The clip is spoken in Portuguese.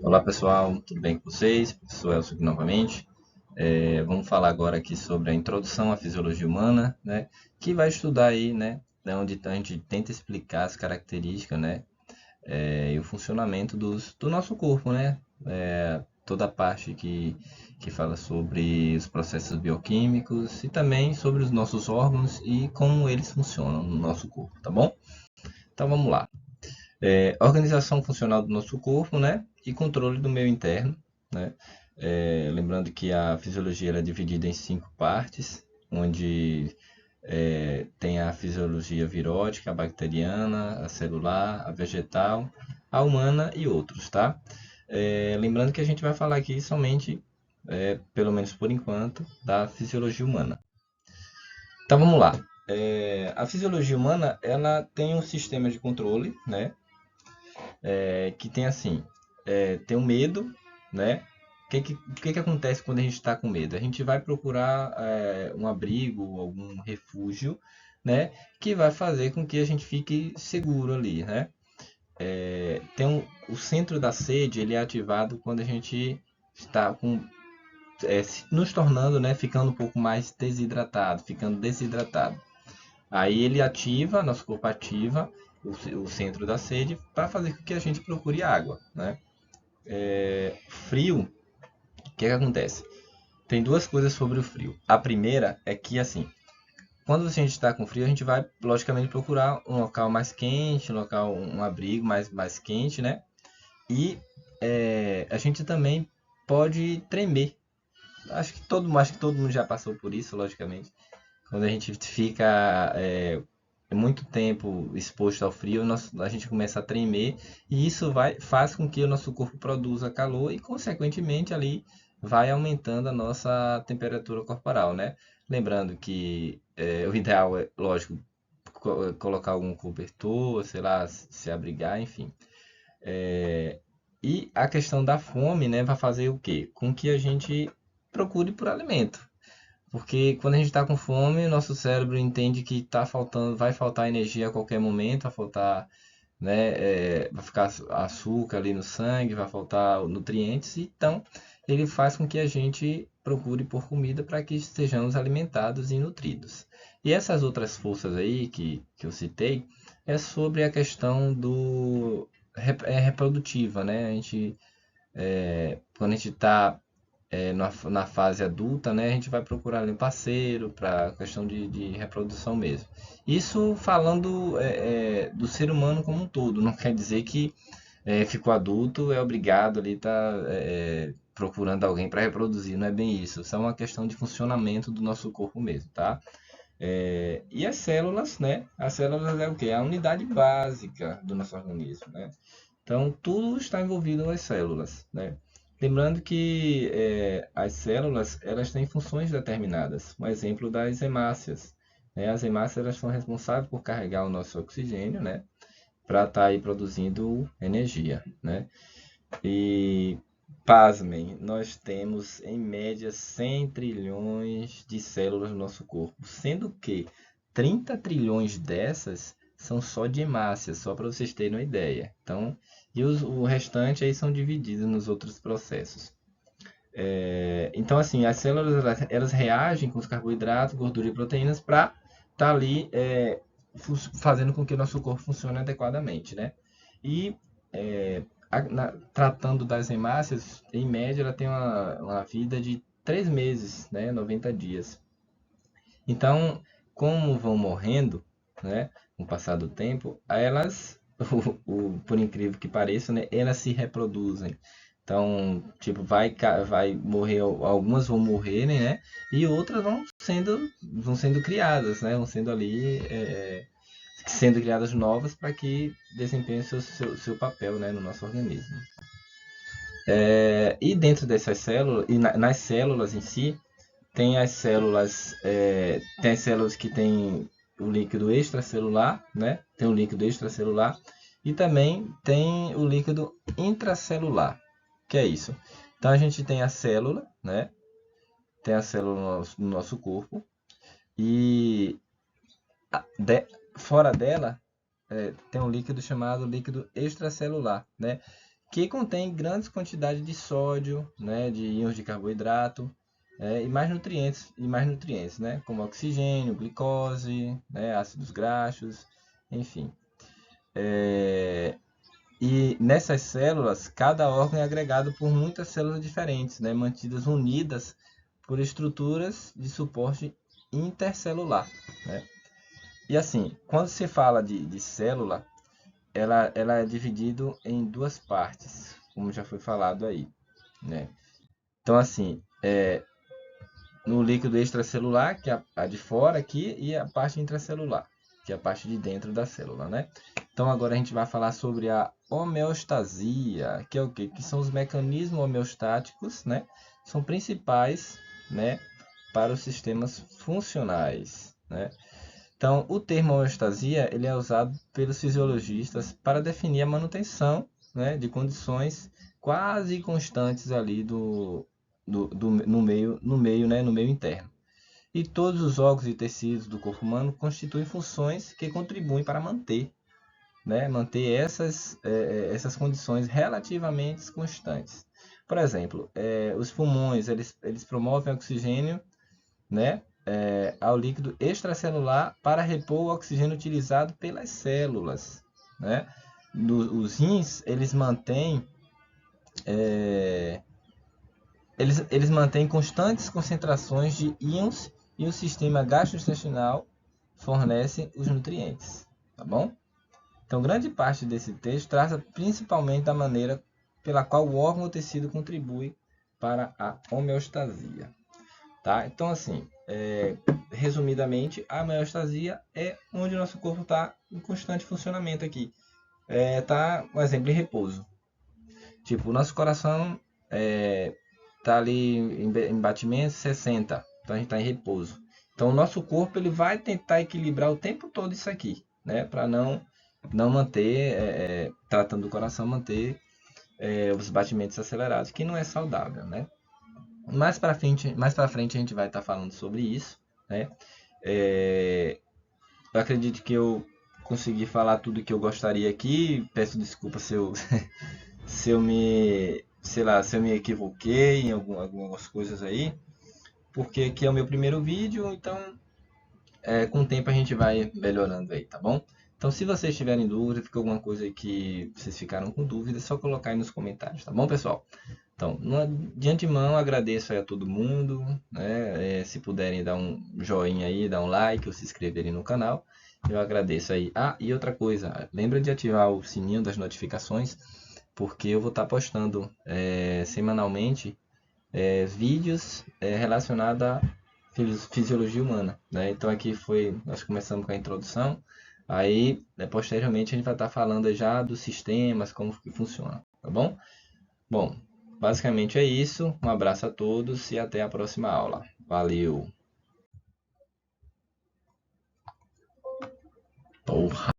Olá pessoal, tudo bem com vocês? Professor Elcio aqui novamente. Vamos falar agora aqui sobre a introdução à fisiologia humana, né? Que vai estudar aí, né? Onde a gente tenta explicar as características, né? E o funcionamento do nosso corpo, né? Toda a parte que fala sobre os processos bioquímicos e também sobre os nossos órgãos e como eles funcionam no nosso corpo, tá bom? Então vamos lá. Organização funcional do nosso corpo, né? E controle do meio interno, né? Lembrando que a fisiologia ela é dividida em 5 partes, onde tem a fisiologia virótica, a bacteriana, a celular, a vegetal, a humana e outros, tá? Lembrando que a gente vai falar aqui somente, pelo menos por enquanto, da fisiologia humana. Então vamos lá. A fisiologia humana ela tem um sistema de controle, né? Que tem assim, tem o medo, né? O que acontece quando a gente está com medo? A gente vai procurar um abrigo, algum refúgio, né? Que vai fazer com que a gente fique seguro ali, né? O centro da sede, ele é ativado quando a gente está nos tornando, né? Ficando um pouco mais desidratado, ficando desidratado. Aí ele ativa, nosso corpo ativa o centro da sede para fazer com que a gente procure água, né? Frio, o que acontece? Tem duas coisas sobre o frio. A primeira é que, assim, quando a gente está com frio, a gente vai, logicamente, procurar um local mais quente, um abrigo mais quente, né? E a gente também pode tremer. Acho que todo mundo já passou por isso, logicamente. Quando a gente fica muito tempo exposto ao frio, a gente começa a tremer e isso faz com que o nosso corpo produza calor e, consequentemente, ali vai aumentando a nossa temperatura corporal, né? Lembrando que o ideal é, lógico, colocar algum cobertor, sei lá, se abrigar, enfim. E a questão da fome, né, vai fazer o quê? Com que a gente procure por alimento. Porque quando a gente está com fome, nosso cérebro entende que vai faltar energia a qualquer momento, vai faltar, né, vai ficar açúcar ali no sangue, vai faltar nutrientes, então ele faz com que a gente procure por comida para que estejamos alimentados e nutridos. E essas outras forças aí que eu citei é sobre a questão reprodutiva, né? Quando a gente está na fase adulta, né, a gente vai procurar ali um parceiro para questão de reprodução mesmo. Isso falando do ser humano como um todo, não quer dizer que ficou adulto é obrigado ali estar procurando alguém para reproduzir, não é bem isso. Isso é uma questão de funcionamento do nosso corpo mesmo, tá? E as células, né? As células é o quê? A unidade básica do nosso organismo, né? Então, tudo está envolvido nas células, né? Lembrando que as células elas têm funções determinadas. Um exemplo das hemácias, né? As hemácias elas são responsáveis por carregar o nosso oxigênio, né? Para estar aí produzindo energia, né? E pasmem, nós temos em média 100 trilhões de células no nosso corpo, sendo que 30 trilhões dessas são só de hemácias, só para vocês terem uma ideia. Então, o restante aí são divididos nos outros processos. Então, assim, as células elas reagem com os carboidratos, gordura e proteínas para estar ali fazendo com que o nosso corpo funcione adequadamente, né? E tratando das hemácias, em média, ela tem uma vida de 3 meses, né? 90 dias. Então, como vão morrendo, né? Com o passar do tempo, elas, por incrível que pareça, né? Elas se reproduzem. Então, tipo, vai morrer, algumas vão morrer, né? E outras vão sendo criadas, né? Vão sendo ali, sendo criadas novas para que desempenhem seu papel, né? No nosso organismo. E dentro dessas células, e nas células em si, tem as células que têm o líquido extracelular, né? Tem o líquido extracelular e também tem o líquido intracelular, que é isso. Então a gente tem a célula, né? Tem a célula no nosso corpo e de- fora dela tem um líquido chamado líquido extracelular, né? que contém grandes quantidades de sódio, né, de íons de carboidrato, e mais nutrientes, né, como oxigênio, glicose, né, ácidos graxos, enfim. E nessas células, cada órgão é agregado por muitas células diferentes, né, mantidas unidas por estruturas de suporte intercelular, né? E assim, quando se fala de célula, ela é dividida em duas partes, como já foi falado aí, né? Então, assim, no líquido extracelular, que é a de fora aqui, e a parte intracelular, que é a parte de dentro da célula, né? Então, agora a gente vai falar sobre a homeostasia, que é o quê? Que são os mecanismos homeostáticos, né? São principais, né, para os sistemas funcionais, né? Então, o termo homeostasia ele é usado pelos fisiologistas para definir a manutenção, né, de condições quase constantes ali no meio interno. E todos os órgãos e tecidos do corpo humano constituem funções que contribuem para manter essas condições relativamente constantes. Por exemplo, os pulmões eles promovem oxigênio, né, ao líquido extracelular para repor o oxigênio utilizado pelas células, né? Os rins eles mantêm constantes concentrações de íons e o sistema gastrointestinal fornece os nutrientes, tá bom? Então, grande parte desse texto trata principalmente da maneira pela qual o órgão ou tecido contribui para a homeostasia. Tá? Então, assim, resumidamente, a homeostasia é onde o nosso corpo está em constante funcionamento aqui. Tá, um exemplo, em repouso. Tipo, o nosso coração tá ali em batimento 60, então a gente está em repouso. Então, o nosso corpo ele vai tentar equilibrar o tempo todo isso aqui, né? Para não manter, tratando do coração, manter os batimentos acelerados, que não é saudável, né? Mais para frente a gente vai estar falando sobre isso, né? Eu acredito que eu consegui falar tudo que eu gostaria aqui. Peço desculpa se eu se eu me, sei lá, se eu me equivoquei em algumas coisas aí, porque aqui é o meu primeiro vídeo, então com o tempo a gente vai melhorando aí, tá bom? Então, se vocês tiverem dúvida, ficou alguma coisa aí que vocês ficaram com dúvida, é só colocar aí nos comentários, tá bom, pessoal? Então, de antemão, agradeço aí a todo mundo, né? Se puderem dar um joinha aí, dar um like ou se inscreverem no canal, eu agradeço aí. Ah, e outra coisa, lembra de ativar o sininho das notificações, porque eu vou estar postando semanalmente vídeos relacionados à fisiologia humana, né? Então aqui nós começamos com a introdução, aí posteriormente a gente vai estar falando já dos sistemas, como que funciona, tá bom? Bom, basicamente é isso. Um abraço a todos e até a próxima aula. Valeu! Porra!